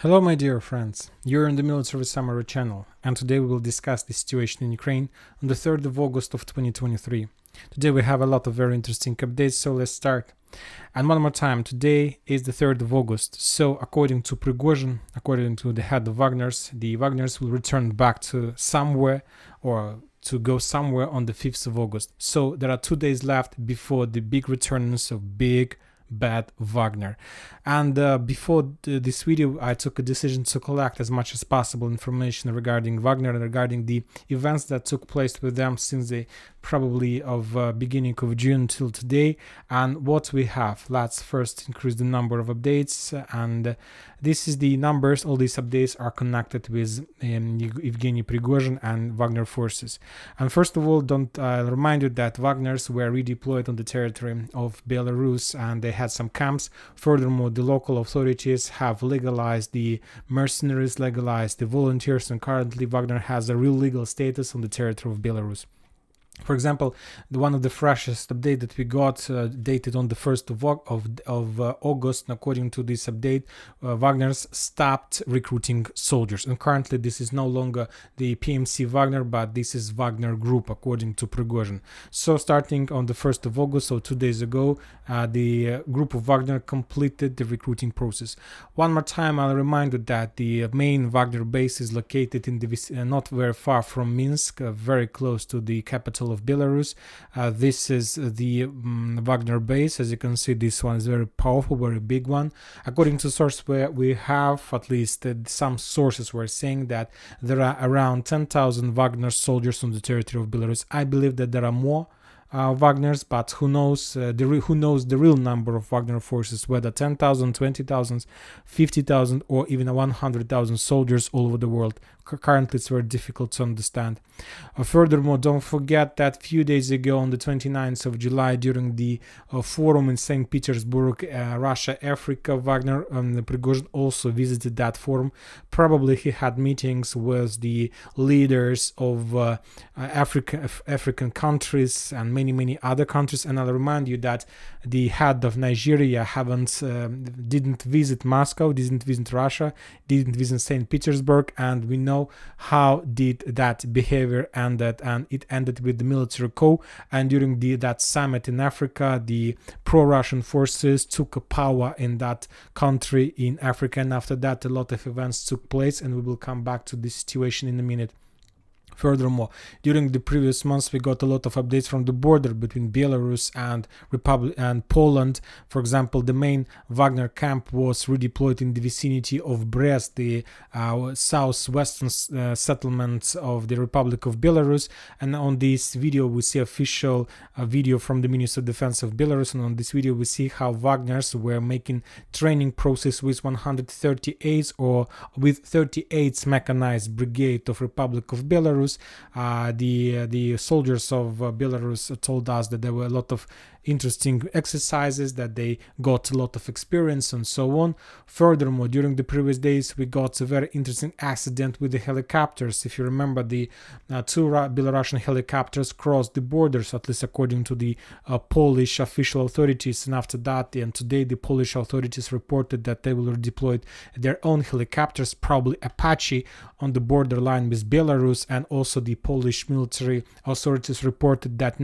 Hello my dear friends, you're in the Military Summary channel, and today we will discuss the situation in Ukraine on the 3rd of August of 2023. Today we have a lot of very interesting updates, so let's start. And one more time, today is the 3rd of August, so according to Prigozhin, according to the head of Wagner's, the Wagners will return back to somewhere or to go somewhere on the 5th of August. So there are 2 days left before the big returns of big bad Wagner. And before this video, I took a decision to collect as much as possible information regarding Wagner and regarding the events that took place with them since the probably of beginning of June till today, and what we have. Let's first increase the number of updates, and this is the numbers. All these updates are connected with Evgeny Prigozhin and Wagner forces. And first of all, don't remind you that Wagners were redeployed on the territory of Belarus, and they had some camps. Furthermore, the local authorities have legalized the mercenaries, legalized the volunteers, and currently Wagner has a real legal status on the territory of Belarus. For example, one of the freshest update that we got dated on the 1st of August, and according to this update, Wagner's stopped recruiting soldiers. And currently this is no longer the PMC Wagner, but this is Wagner Group, according to Prigozhin. So starting on the 1st of August, so 2 days ago, the group of Wagner completed the recruiting process. One more time, I'll remind you that the main Wagner base is located in the not very far from Minsk, very close to the capital of Belarus. This is the Wagner base. As you can see, this one is very powerful, very big one. According to source where we have, at least some sources were saying that there are around 10,000 Wagner soldiers on the territory of Belarus. I believe that there are more Wagners, but who knows the real number of Wagner forces, whether 10,000, 20,000, 50,000 or even 100,000 soldiers all over the world. Currently it's very difficult to understand. Furthermore, don't forget that a few days ago on the 29th of July during the forum in St. Petersburg, Russia-Africa, Wagner Prigozhin also visited that forum. Probably he had meetings with the leaders of African countries and many other countries. And I'll remind you that the head of Nigeria didn't visit Moscow, didn't visit Russia, didn't visit St. Petersburg, and we know how did that behavior ended, and it ended with the military coup. And during that summit in Africa, the pro-Russian forces took power in that country in Africa, and after that a lot of events took place, and we will come back to this situation in a minute. Furthermore, during the previous months, we got a lot of updates from the border between Belarus and Poland. For example, the main Wagner camp was redeployed in the vicinity of Brest, the southwestern settlement of the Republic of Belarus. And on this video, we see official video from the Ministry of Defense of Belarus. And on this video, we see how Wagners were making training process with 138th or with 38th Mechanized Brigade of Republic of Belarus. The soldiers of Belarus told us that there were a lot of interesting exercises, that they got a lot of experience and so on. Furthermore, during the previous days we got a very interesting accident with the helicopters. If you remember, the two Belarusian helicopters crossed the borders, at least according to the Polish official authorities, and after that and today the Polish authorities reported that they will deploy their own helicopters, probably Apache, on the borderline with Belarus. And also the Polish military authorities reported that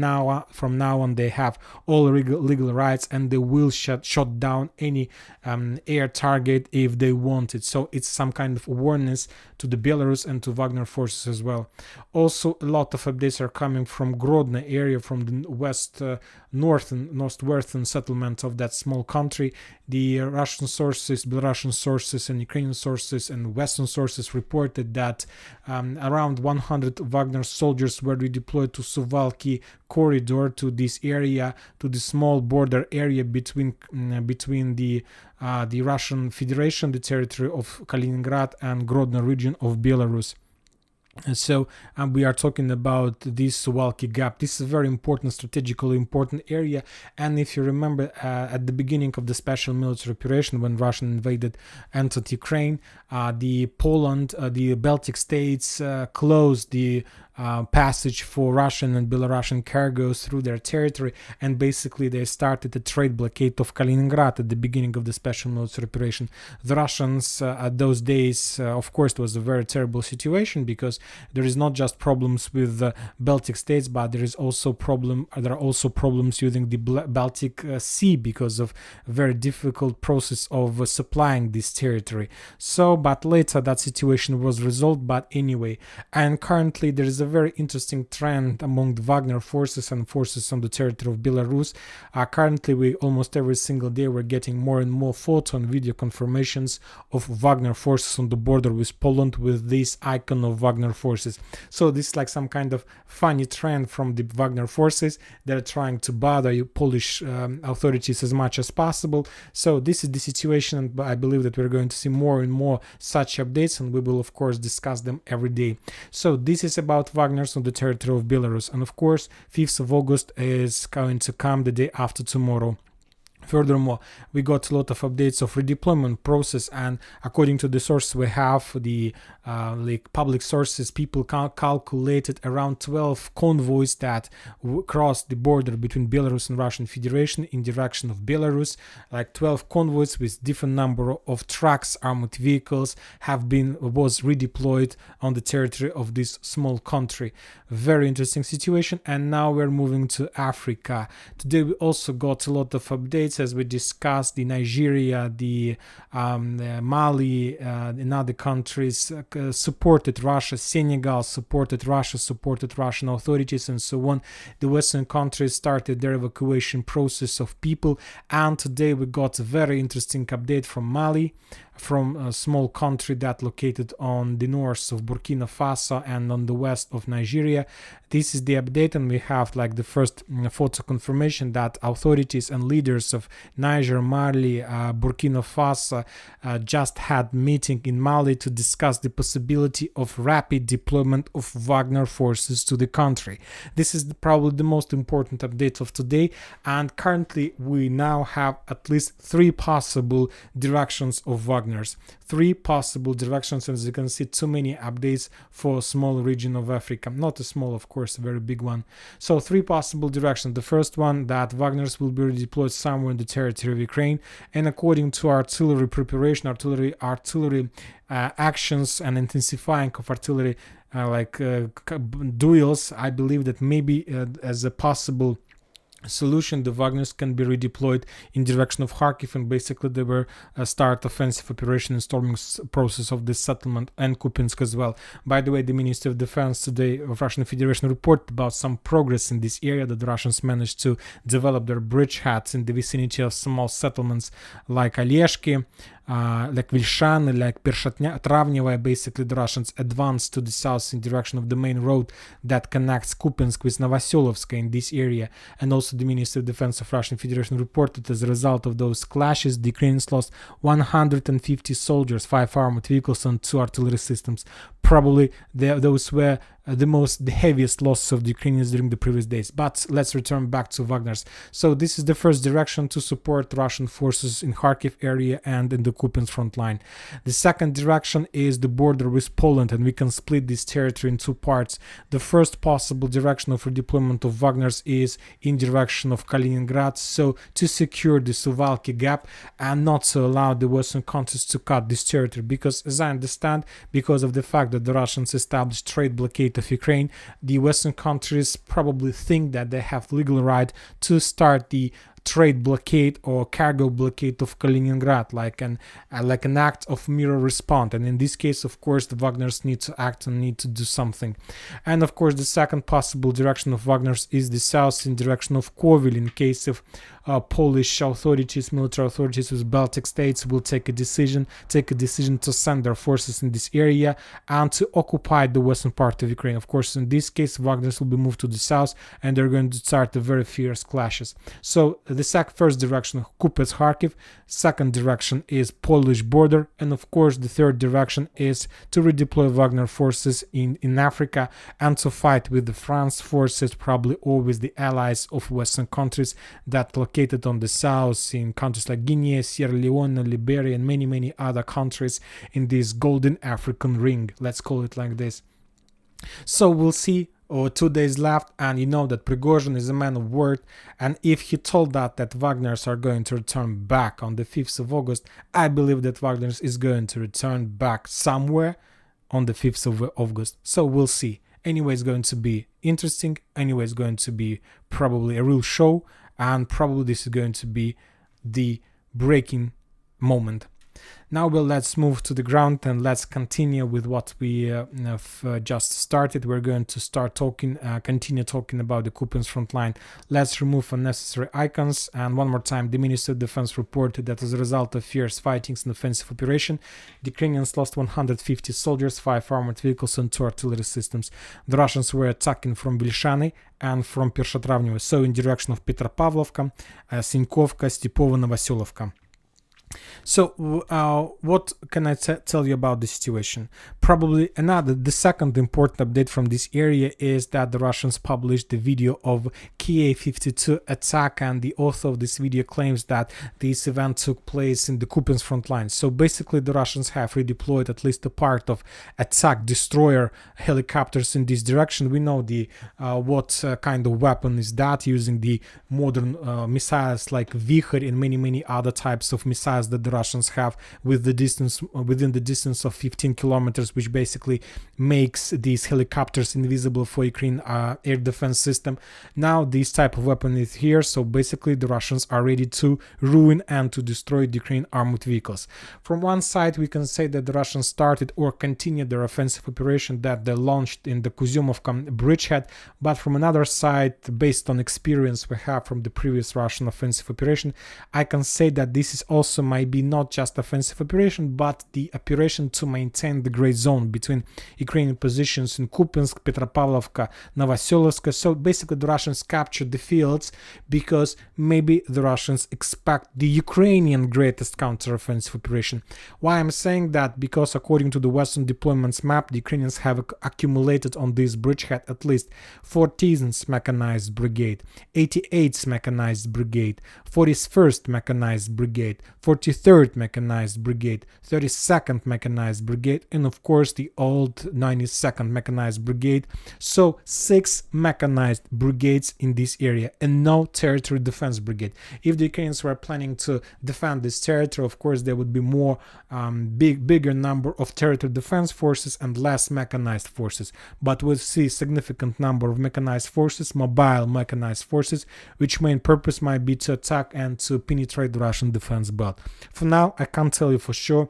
from now on they have all legal rights, and they will shut down any air target if they want it. So it's some kind of awareness to the Belarus and to Wagner forces as well. Also, a lot of updates are coming from Grodno area, from the northwestern settlement of that small country. The Russian sources, Belarusian sources, and Ukrainian sources and Western sources reported that around 100 Wagner soldiers were redeployed to Suwalki corridor, to this area, to the small border area between the Russian Federation, the territory of Kaliningrad, and Grodno region of Belarus. And so we are talking about this Suwalki gap. This is a very important, strategically important area. And if you remember, at the beginning of the special military operation, when Russia entered Ukraine, the Baltic states closed the passage for Russian and Belarusian cargoes through their territory, and basically they started a trade blockade of Kaliningrad at the beginning of the special military operation. The Russians at those days, of course, it was a very terrible situation, because there is not just problems with the Baltic states, but there are also problems using the Baltic Sea, because of a very difficult process of supplying this territory. So, but later that situation was resolved. But anyway, and currently there is a very interesting trend among the Wagner forces and forces on the territory of Belarus. Currently, we almost every single day we're getting more and more photo and video confirmations of Wagner forces on the border with Poland, with this icon of Wagner forces. So this is like some kind of funny trend from the Wagner forces. They're trying to bother you Polish authorities as much as possible. So this is the situation, and I believe that we're going to see more and more such updates, and we will of course discuss them every day. So this is about Wagner's on the territory of Belarus, and of course 5th of August is going to come the day after tomorrow. Furthermore, we got a lot of updates of redeployment process, and according to the source we have, the like public sources, people calculated around 12 convoys that crossed the border between Belarus and Russian Federation in direction of Belarus. Like 12 convoys with different number of trucks, armored vehicles was redeployed on the territory of this small country. Very interesting situation. And now we're moving to Africa. Today we also got a lot of updates, as we discussed the Nigeria, the Mali, and other countries supported Russia. Senegal supported Russia, supported Russian authorities, and so on. The Western countries started their evacuation process of people, and today we got a very interesting update from Mali, from a small country that located on the north of Burkina Faso and on the west of Nigeria. This is the update, and we have like the first photo confirmation that authorities and leaders of Niger, Mali, Burkina Faso just had meeting in Mali to discuss the possibility of rapid deployment of Wagner forces to the country. This is probably the most important update of today, and currently we now have at least 3 possible directions of Wagner's. 3 possible directions, as you can see, too many updates for a small region of Africa. Not a small, of course, a very big one. So 3 possible directions. The first one, that Wagner's will be redeployed somewhere in the territory of Ukraine, and according to artillery preparation, artillery actions and intensifying of artillery duels, I believe that maybe as a possible solution, the Wagners can be redeployed in direction of Kharkiv, and basically they were start offensive operation and storming process of this settlement, and Kupiansk as well. By the way, the Ministry of Defense today of Russian Federation reported about some progress in this area, that the Russians managed to develop their bridgeheads in the vicinity of small settlements like Oleshki, like Vilshany, like Travnevaya. Basically the Russians advanced to the south in direction of the main road that connects Kupiansk with Novoselovsk in this area. And also the Ministry of Defense of Russian Federation reported, as a result of those clashes, the Ukrainians lost 150 soldiers, 5 armored vehicles, and 2 artillery systems. Probably those were the heaviest losses of the Ukrainians during the previous days. But let's return back to Wagner's. So this is the first direction to support Russian forces in Kharkiv area and in the Kupiansk front line. The second direction is the border with Poland, and we can split this territory in 2 parts. The first possible direction of redeployment of Wagner's is in direction of Kaliningrad, so to secure the Suwalki gap and not to allow the Western countries to cut this territory, because as I understand, because of the fact that the Russians established trade blockade of Ukraine, the Western countries probably think that they have legal right to start the trade blockade or cargo blockade of Kaliningrad, like an act of mirror response. And in this case, of course, the Wagners need to act and need to do something. And of course, the second possible direction of Wagners is the south, in direction of Kovel, in case of Polish authorities, military authorities with Baltic states will take a decision to send their forces in this area and to occupy the western part of Ukraine. Of course, in this case, Wagners will be moved to the south, and they're going to start a very fierce clashes. So the first direction, Kupiansk, Kharkiv. Second direction is Polish border, and of course, the third direction is to redeploy Wagner forces in Africa and to fight with the France forces, probably, or with the allies of Western countries that located on the south in countries like Guinea, Sierra Leone, Liberia, and many other countries in this golden African ring. Let's call it like this. So we'll see. 2 days left, and you know that Prigozhin is a man of word, and if he told that Wagners are going to return back on the 5th of August, I believe that Wagners is going to return back somewhere on the 5th of August. So we'll see. Anyway, it's going to be interesting. Anyway, it's going to be probably a real show, and probably this is going to be the breaking moment. Now, well, let's move to the ground and let's continue with what we have just started. We're going to start talking, continue talking about the Kupiansk front line. Let's remove unnecessary icons. And one more time, the Ministry of Defense reported that as a result of fierce fightings and offensive operation, the Ukrainians lost 150 soldiers, 5 armored vehicles, and 2 artillery systems. The Russians were attacking from Vilshany and from Pershatravnyevo, so in direction of Petropavlovka, Sinkovka, Stepovo, Novoselovka. So what can I tell you about the situation? Probably the second important update from this area is that the Russians published the video of Ka-52 attack, and the author of this video claims that this event took place in the Kupiansk front line. So basically the Russians have redeployed at least a part of attack destroyer helicopters in this direction. We know the what kind of weapon is that, using the modern missiles like Vikhr and many other types of missiles that the Russians have within the distance of 15 kilometers, which basically makes these helicopters invisible for Ukraine air defense system. Now this type of weapon is here, so basically the Russians are ready to ruin and to destroy the Ukraine armored vehicles. From one side, we can say that the Russians started or continued their offensive operation that they launched in the Kuzyumovka bridgehead, but from another side, based on experience we have from the previous Russian offensive operation, I can say that this is also might be not just offensive operation, but the operation to maintain the gray zone between Ukrainian positions in Kupiansk, Petropavlovka, Novoselovka. So basically the Russians captured the fields because maybe the Russians expect the Ukrainian greatest counter-offensive operation. Why I'm saying that? Because according to the Western deployments map, the Ukrainians have accumulated on this bridgehead at least 14th Mechanized Brigade, 88th Mechanized Brigade, 41st Mechanized Brigade, 43rd Mechanized Brigade, 32nd Mechanized Brigade, and of course the old 92nd Mechanized Brigade. So 6 mechanized brigades in this area and no territory defense brigade. If the Ukrainians were planning to defend this territory, of course there would be more bigger number of territory defense forces and less mechanized forces. But we'll see significant number of mechanized forces, mobile mechanized forces, which main purpose might be to attack and to penetrate the Russian defense belt. For now, I can't tell you for sure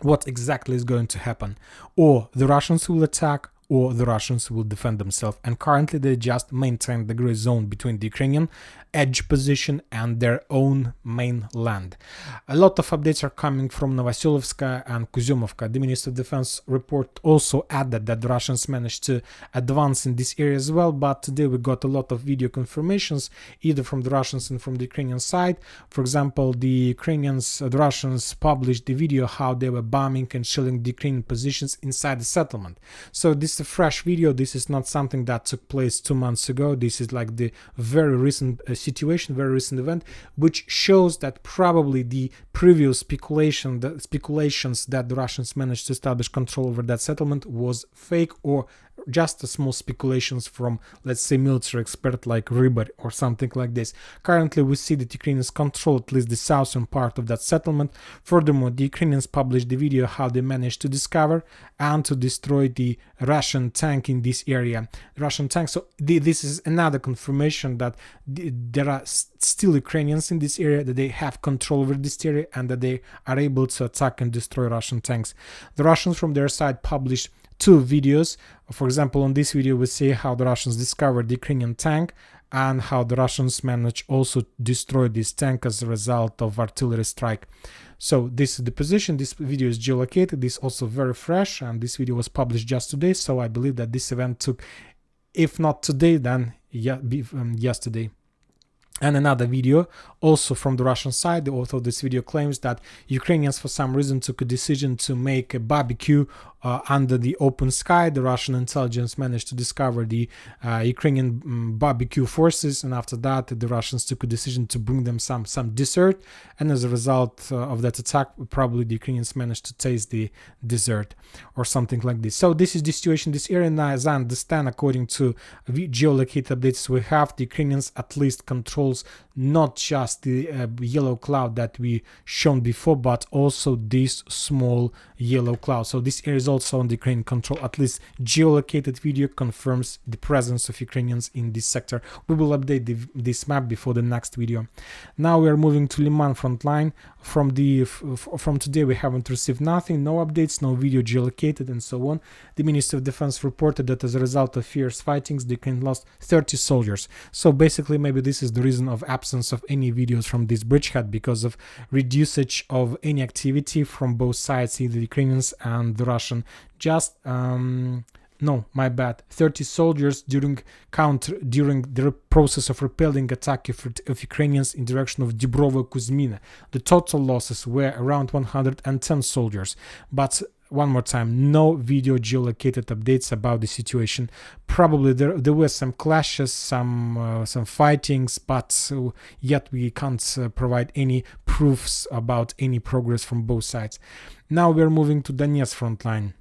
what exactly is going to happen. Or the Russians will attack, or the Russians will defend themselves. And currently they just maintain the gray zone between the Ukrainian edge position and their own mainland. A lot of updates are coming from Novoselovska and Kuzyumovka. The Ministry of Defense report also added that the Russians managed to advance in this area as well, but today we got a lot of video confirmations either from the Russians and from the Ukrainian side. For example, the Russians published the video how they were bombing and shelling the Ukrainian positions inside the settlement. So this is a fresh video. This is not something that took place 2 months ago. This is like the very recent situation, very recent event, which shows that probably the previous speculations that the Russians managed to establish control over that settlement was fake, or just a small speculations from, let's say, military expert like Rybar or something like this. Currently, we see that Ukrainians control at least the southern part of that settlement. Furthermore, the Ukrainians published the video how they managed to discover and to destroy the Russian tank in this area. Russian tank. So this is another confirmation that there are still Ukrainians in this area, that they have control over this area, and that they are able to attack and destroy Russian tanks. The Russians from their side published 2 videos. For example, on this video we see how the Russians discovered the Ukrainian tank and how the Russians managed also to destroy this tank as a result of artillery strike. So this is the position. This video is geolocated. This is also very fresh, and this video was published just today, so I believe that this event took, if not today, then yesterday. And another video also from the Russian side. The author of this video claims that Ukrainians for some reason took a decision to make a barbecue under the open sky. The Russian intelligence managed to discover the Ukrainian barbecue forces, and after that the Russians took a decision to bring them some dessert, and as a result of that attack, probably the Ukrainians managed to taste the dessert or something like this. So this is the situation. This area now, as I understand, according to geolocated updates we have, the Ukrainians at least controls not just the yellow cloud that we shown before, but also this small yellow cloud. So this area is also under Ukrainian control. At least geolocated video confirms the presence of Ukrainians in this sector. We will update this map before the next video. Now we are moving to Liman front line. From today we haven't received nothing, no updates, no video geolocated and so on. The Ministry of Defense reported that as a result of fierce fightings, the Ukraine lost 30 soldiers. So basically maybe this is the reason of absence of any videos from this bridgehead, because of reduced of any activity from both sides, either the Ukrainians and the Russian. Just no, my bad. 30 soldiers during the process of repelling attack of Ukrainians in direction of Dubrovo-Kuzmina. The total losses were around 110 soldiers. But one more time, no video geolocated updates about the situation. Probably there were some clashes, some fightings, but yet we can't provide any proofs about any progress from both sides. Now we are moving to Donetsk front line.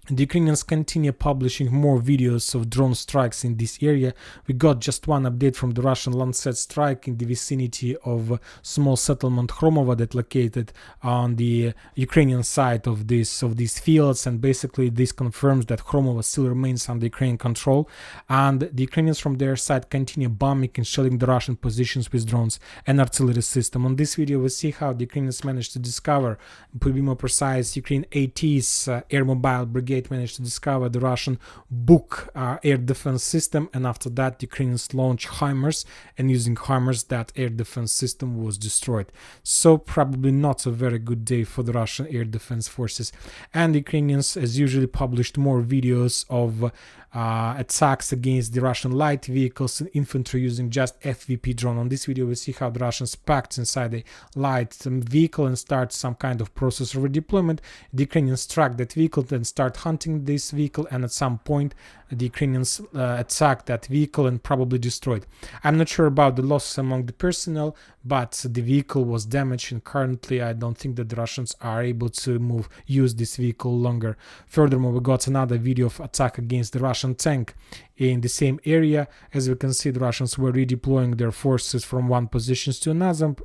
The Ukrainians continue publishing more videos of drone strikes in this area. We got just one update from the Russian Lancet strike in the vicinity of small settlement Khromovo that located on the Ukrainian side of these fields, and basically this confirms that Khromovo still remains under Ukrainian control, and the Ukrainians from their side continue bombing and shelling the Russian positions with drones and artillery system. On this video we see how the Ukrainians managed to discover, to be more precise, Ukraine AT's air mobile brigade managed to discover the Russian Buk air defense system, and after that the Ukrainians launched HIMARS, and using HIMARS that air defense system was destroyed. So probably not a very good day for the Russian air defense forces. And the Ukrainians as usually published more videos of attacks against the Russian light vehicles and infantry using just FVP drone. On this video we see how the Russians packed inside a light vehicle and start some kind of process of redeployment. The Ukrainians track that vehicle, then start hunting this vehicle, and at some point the Ukrainians attacked that vehicle and probably destroyed. I'm not sure about the losses among the personnel, but the vehicle was damaged, and currently I don't think that the Russians are able to use this vehicle longer. Furthermore, we got another video of attack against the Russian tank in the same area. As we can see, the Russians were redeploying their forces from one position to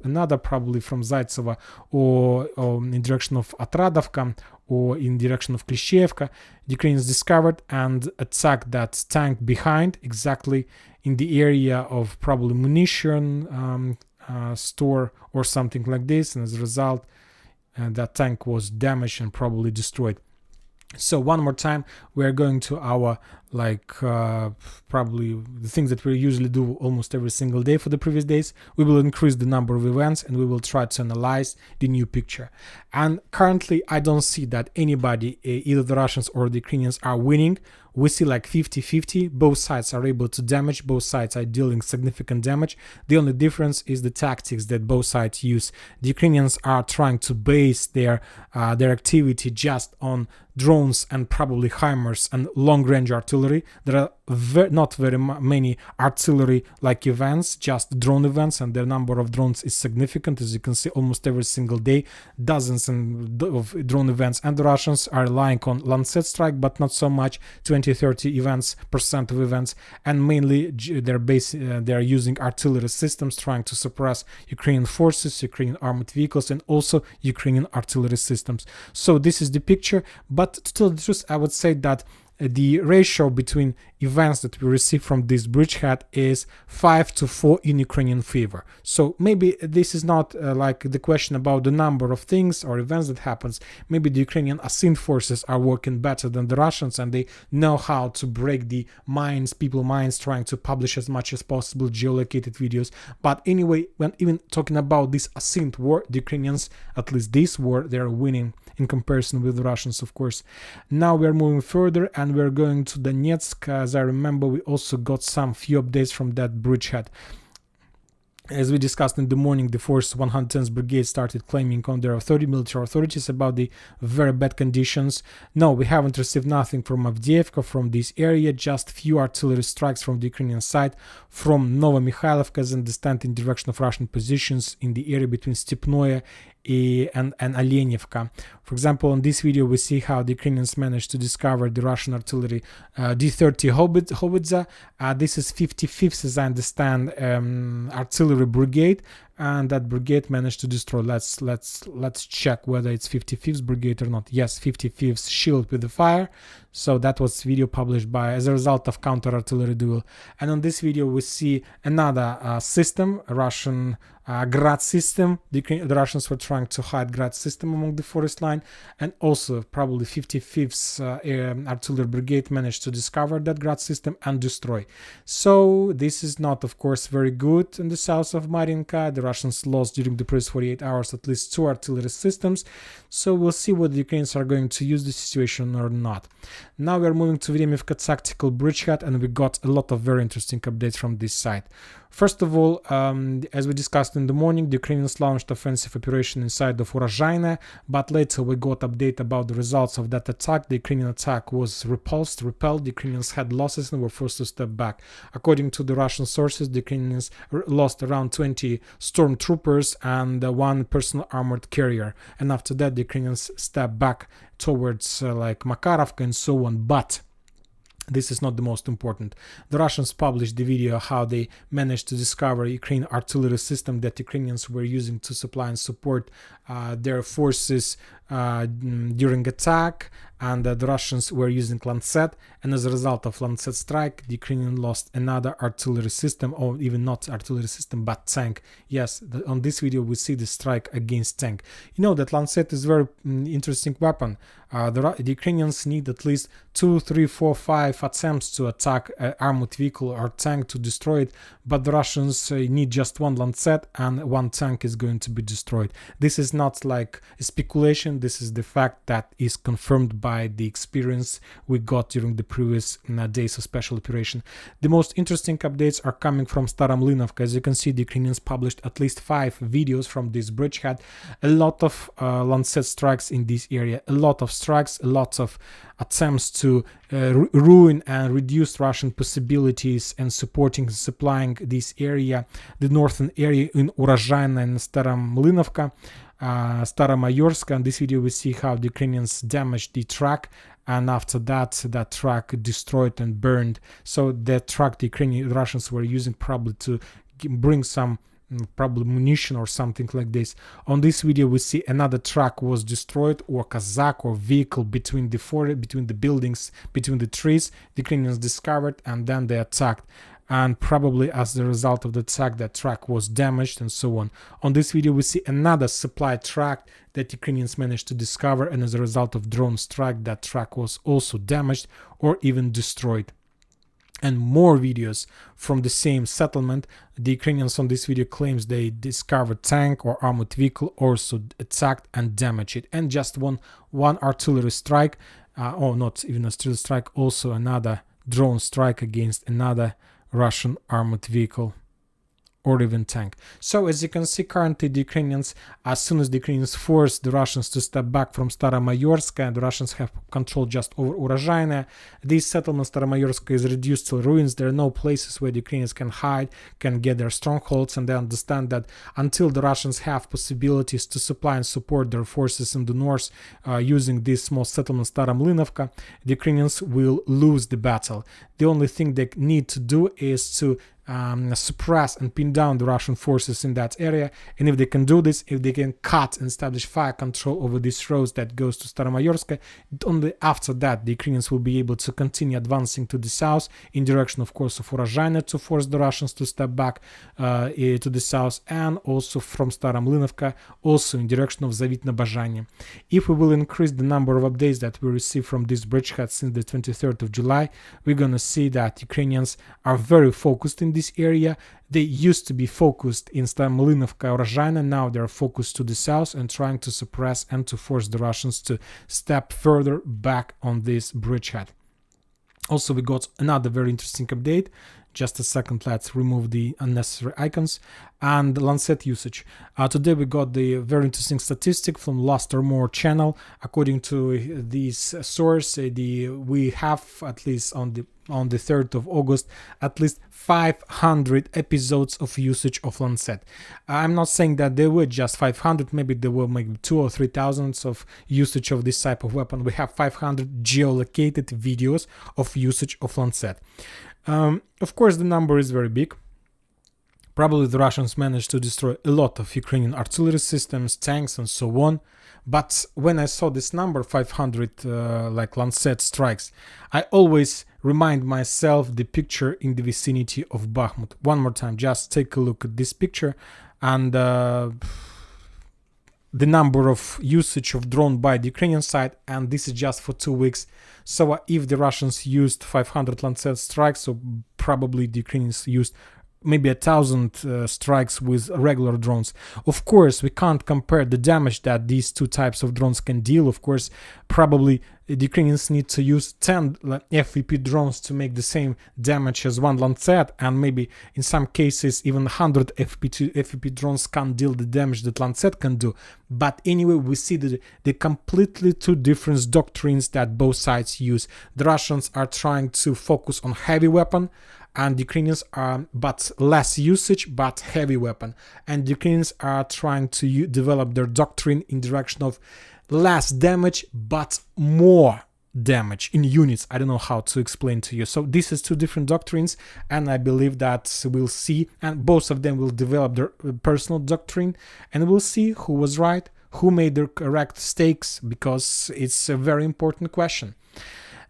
another, probably from Zaitsevo or in direction of Atradovka or in direction of Klishchevka. The Ukrainians discovered and attacked that tank behind, exactly in the area of probably munition store or something like this, and as a result that tank was damaged and probably destroyed. So one more time, we are going to our probably the things that we usually do almost every single day for the previous days. We will increase the number of events and we will try to analyze the new picture. And currently I don't see that anybody, either the Russians or the Ukrainians, are winning. We see like 50-50. Both sides are able to damage. Both sides are dealing significant damage. The only difference is the tactics that both sides use. The Ukrainians are trying to base their activity just on drones and probably HIMARS and long-range artillery. There are not very many artillery-like events, just drone events, and the number of drones is significant. As you can see, almost every single day, dozens of drone events, and the Russians are relying on Lancet strike, but not so much, 20-30% of events, and mainly they're using artillery systems, trying to suppress Ukrainian forces, Ukrainian armored vehicles, and also Ukrainian artillery systems. So this is the picture, but to tell the truth, I would say that the ratio between events that we receive from this bridgehead is 5-4 in Ukrainian favor. So maybe this is not like the question about the number of things or events that happens. Maybe the Ukrainian ascent forces are working better than the Russians, and they know how to break the people's minds, trying to publish as much as possible geolocated videos. But anyway, when even talking about this ascent war, the Ukrainians, at least this war, they're winning in comparison with the Russians, of course. Now we're moving further and we're going to Donetsk. As I remember, we also got some few updates from that bridgehead. As we discussed in the morning, the Force 110th Brigade started claiming on their military authorities about the very bad conditions. No, we haven't received nothing from Avdiivka, from this area, just few artillery strikes from the Ukrainian side, from Novomikhailivka, as understand, in direction of Russian positions in the area between Stepnoye and Alenivka. For example, in this video, we see how the Ukrainians managed to discover the Russian artillery D-30 Howitzer. This is 55th, as I understand, artillery brigade, and that brigade managed to destroy. Let's check whether it's 55th brigade or not. Yes, 55th shield with the fire. So that was video published as a result of counter artillery duel. And on this video we see another system, a Russian Grad system. The Russians were trying to hide Grad system among the forest line, and also probably 55th artillery brigade managed to discover that Grad system and destroy. So this is not, of course, very good in the south of Marinka. The Russians lost during the previous 48 hours at least 2 artillery systems. So we'll see whether the Ukrainians are going to use the situation or not. Now we are moving to Vremivka tactical bridgehead, and we got a lot of very interesting updates from this site. First of all, as we discussed in the morning, the Ukrainians launched offensive operation inside of Urozhaine, but later we got update about the results of that attack. The Ukrainian attack was repelled. The Ukrainians had losses and were forced to step back. According to the Russian sources, the Ukrainians lost around 20 stormtroopers and 1 personal armored carrier. And after that, the Ukrainians stepped back towards like Makarovka and so on. But this is not the most important. The Russians published the video how they managed to discover Ukrainian artillery system that Ukrainians were using to supply and support their forces during attack, and the Russians were using Lancet, and as a result of Lancet strike, the Ukrainian lost another artillery system, or even not artillery system, but tank. Yes, on this video we see the strike against tank. You know that Lancet is a very interesting weapon. The Ukrainians need at least 2, 3, 4, 5 attempts to attack an armored vehicle or tank to destroy it, but the Russians need just 1 Lancet and 1 tank is going to be destroyed. This is not like a speculation, this is the fact that is confirmed by the experience we got during the previous days of special operation. The most interesting updates are coming from Staromlynovka. As you can see, the Ukrainians published at least 5 videos from this bridgehead. A lot of Lancet strikes in this area, a lot of strikes, a lot of attempts to ruin and reduce Russian possibilities and supporting and supplying this area, the northern area in Urozhaine and Staromlynovka, Staromayorsk. In this video we see how the Ukrainians damaged the track, and after that track destroyed and burned. So that track the Russians were using probably to bring some probably munition or something like this. On this video we see another truck was destroyed, or Kazakh or vehicle between the buildings, between the trees. The Ukrainians discovered and then they attacked, and probably as a result of the attack that truck was damaged and so on. On this video we see another supply truck that Ukrainians managed to discover, and as a result of drone strike that truck was also damaged or even destroyed. And more videos from the same settlement. The Ukrainians on this video claims they discovered tank or armored vehicle, also attacked and damaged it. And just one artillery strike, or not even a artillery strike, also another drone strike against another Russian armored vehicle or even tank. So as you can see, currently the Ukrainians, as soon as the Ukrainians forced the Russians to step back from Staromayorsk, and the Russians have control just over Urozhaine, this settlement Staromayorsk is reduced to ruins. There are no places where the Ukrainians can hide, can get their strongholds, and they understand that until the Russians have possibilities to supply and support their forces in the north using this small settlement Staromlynovka, the Ukrainians will lose the battle. The only thing they need to do is to suppress and pin down the Russian forces in that area, and if they can do this, if they can cut and establish fire control over these roads that goes to Staromayorsk, only after that the Ukrainians will be able to continue advancing to the south in direction, of course, of Urozhaine to force the Russians to step back to the south, and also from Staromlynovka also in direction of Zavitne Bazhanye. If we will increase the number of updates that we receive from this bridgehead since the 23rd of July, we're gonna see that Ukrainians are very focused in this area. They used to be focused in Staromlynovka, Urozhaine, now they're focused to the south and trying to suppress and to force the Russians to step further back on this bridgehead. Also, we got another very interesting update. Just a second, let's remove the unnecessary icons. And Lancet usage. Today we got the very interesting statistic from Last or More channel. According to this source, we have, at least on the 3rd of August, at least 500 episodes of usage of Lancet. I'm not saying that there were just 500, maybe there were maybe 2,000 or 3,000 of usage of this type of weapon. We have 500 geolocated videos of usage of Lancet. Of course, the number is very big. Probably the Russians managed to destroy a lot of Ukrainian artillery systems, tanks, and so on. But when I saw this number, 500 like Lancet strikes, I always remind myself the picture in the vicinity of Bakhmut. One more time, just take a look at this picture, and the number of usage of drone by the Ukrainian side, and this is just for 2 weeks. So if the Russians used 500 Lancet strikes, so probably the Ukrainians used maybe 1,000 strikes with regular drones. Of course, we can't compare the damage that these two types of drones can deal. Of course, probably the Ukrainians need to use 10 FVP drones to make the same damage as one Lancet, and maybe in some cases even 100 FVP drones can't deal the damage that Lancet can do. But anyway, we see the completely two different doctrines that both sides use. The Russians are trying to focus on heavy weapon, and the Ukrainians are but less usage but heavy weapon, and the Ukrainians are trying to develop their doctrine in direction of less damage but more damage in units. I don't know how to explain to you. So this is two different doctrines, and I believe that we'll see, and both of them will develop their personal doctrine, and we'll see who was right, who made the correct stakes, because it's a very important question.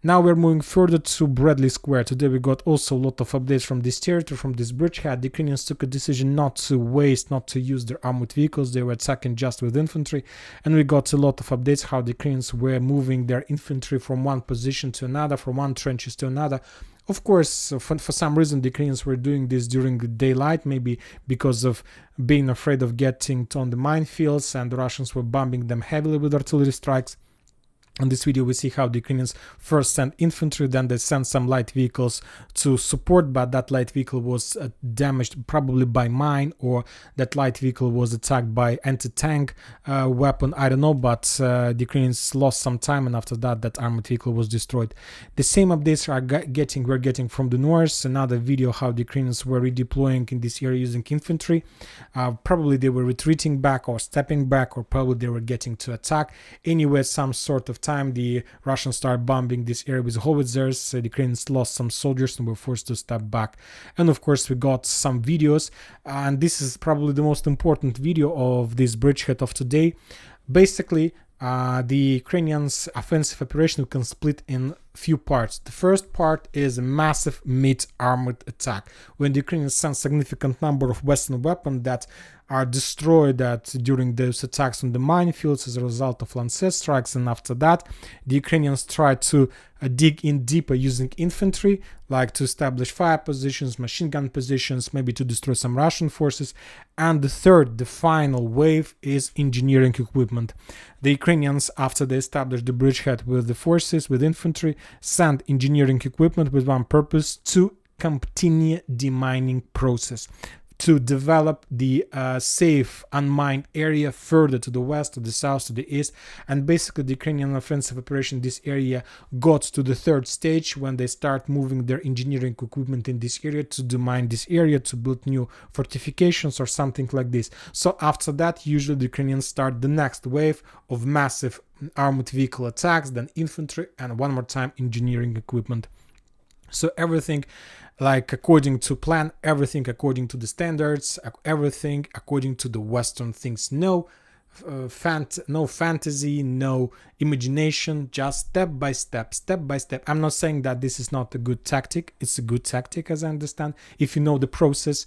Now we're moving further to Bradley Square. Today we got also a lot of updates from this territory, from this bridgehead. The Ukrainians took a decision not to waste, not to use their armored vehicles. They were attacking just with infantry, and we got a lot of updates how the Ukrainians were moving their infantry from one position to another, from one trenches to another. Of course, for some reason the Ukrainians were doing this during the daylight, maybe because of being afraid of getting on the minefields, and the Russians were bombing them heavily with artillery strikes. In this video we see how the Ukrainians first sent infantry, then they sent some light vehicles to support, but that light vehicle was damaged probably by mine, or that light vehicle was attacked by anti-tank weapon, I don't know, but the Ukrainians lost some time, and after that that armored vehicle was destroyed. The same updates we're getting from the north. Another video how the Ukrainians were redeploying in this area using infantry. Probably they were retreating back or stepping back, or probably they were getting to attack. Anyway, some sort of time the Russians started bombing this area with howitzers. The Ukrainians lost some soldiers and were forced to step back. And of course we got some videos, and this is probably the most important video of this bridgehead of today. Basically, the Ukrainians' offensive operation can split in few parts. The first part is a massive mid-armored attack, when the Ukrainians send significant number of Western weapons that are destroyed during those attacks on the minefields as a result of Lancet strikes, and after that the Ukrainians try to dig in deeper using infantry, like to establish fire positions, machine gun positions, maybe to destroy some Russian forces. And the final wave is engineering equipment. The Ukrainians, after they established the bridgehead with the forces, with infantry, send engineering equipment with one purpose: to continue the mining process, to develop the safe unmined area further to the west, to the south, to the east. And basically the Ukrainian offensive operation in this area got to the third stage, when they start moving their engineering equipment in this area to demine this area, to build new fortifications or something like this. So after that, usually the Ukrainians start the next wave of massive armored vehicle attacks, then infantry, and one more time engineering equipment. So everything like according to plan, everything according to the standards, everything according to the Western things. No fantasy, no imagination, just step by step. I'm not saying that this is not a good tactic. It's a good tactic, as I understand, if you know the process.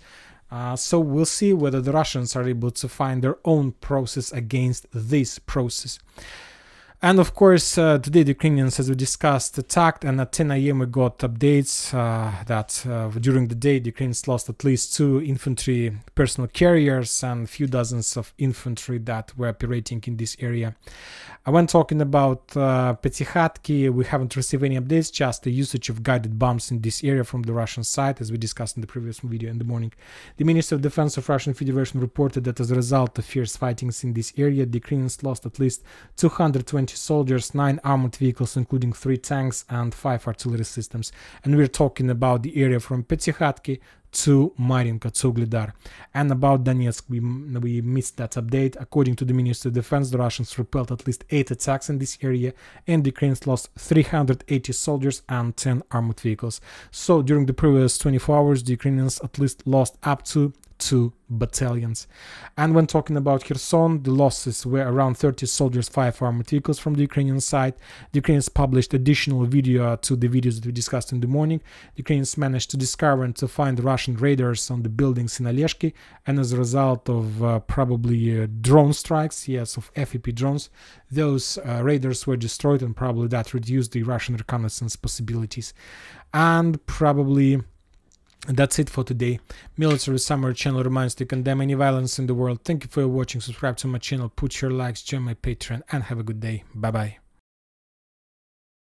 So we'll see whether the Russians are able to find their own process against this process. And of course, today the Ukrainians, as we discussed, attacked, and at 10 a.m. we got updates that during the day the Ukrainians lost at least 2 infantry personal carriers and a few dozens of infantry that were operating in this area. When talking about Petykhatki, we haven't received any updates, just the usage of guided bombs in this area from the Russian side, as we discussed in the previous video in the morning. The Ministry of Defense of Russian Federation reported that as a result of fierce fightings in this area, the Ukrainians lost at least 220 soldiers, 9 armored vehicles, including 3 tanks and 5 artillery systems. And we're talking about the area from Petykhatki to Marinka, to Ugledar. And about Donetsk, we missed that update. According to the Ministry of Defense, the Russians repelled at least 8 attacks in this area, and the Ukrainians lost 380 soldiers and 10 armored vehicles. So during the previous 24 hours, the Ukrainians at least lost up to 2 battalions. And when talking about Kherson, the losses were around 30 soldiers, 5 armored vehicles from the Ukrainian side. The Ukrainians published additional video to the videos that we discussed in the morning. The Ukrainians managed to discover and to find Russian raiders on the buildings in Oleshki, and as a result of probably drone strikes, yes, of FEP drones, those raiders were destroyed, and probably that reduced the Russian reconnaissance possibilities. And probably that's it for today. Military Summary channel reminds to condemn any violence in the world. Thank you for watching. Subscribe to my channel, put your likes, join my Patreon, and have a good day. Bye bye.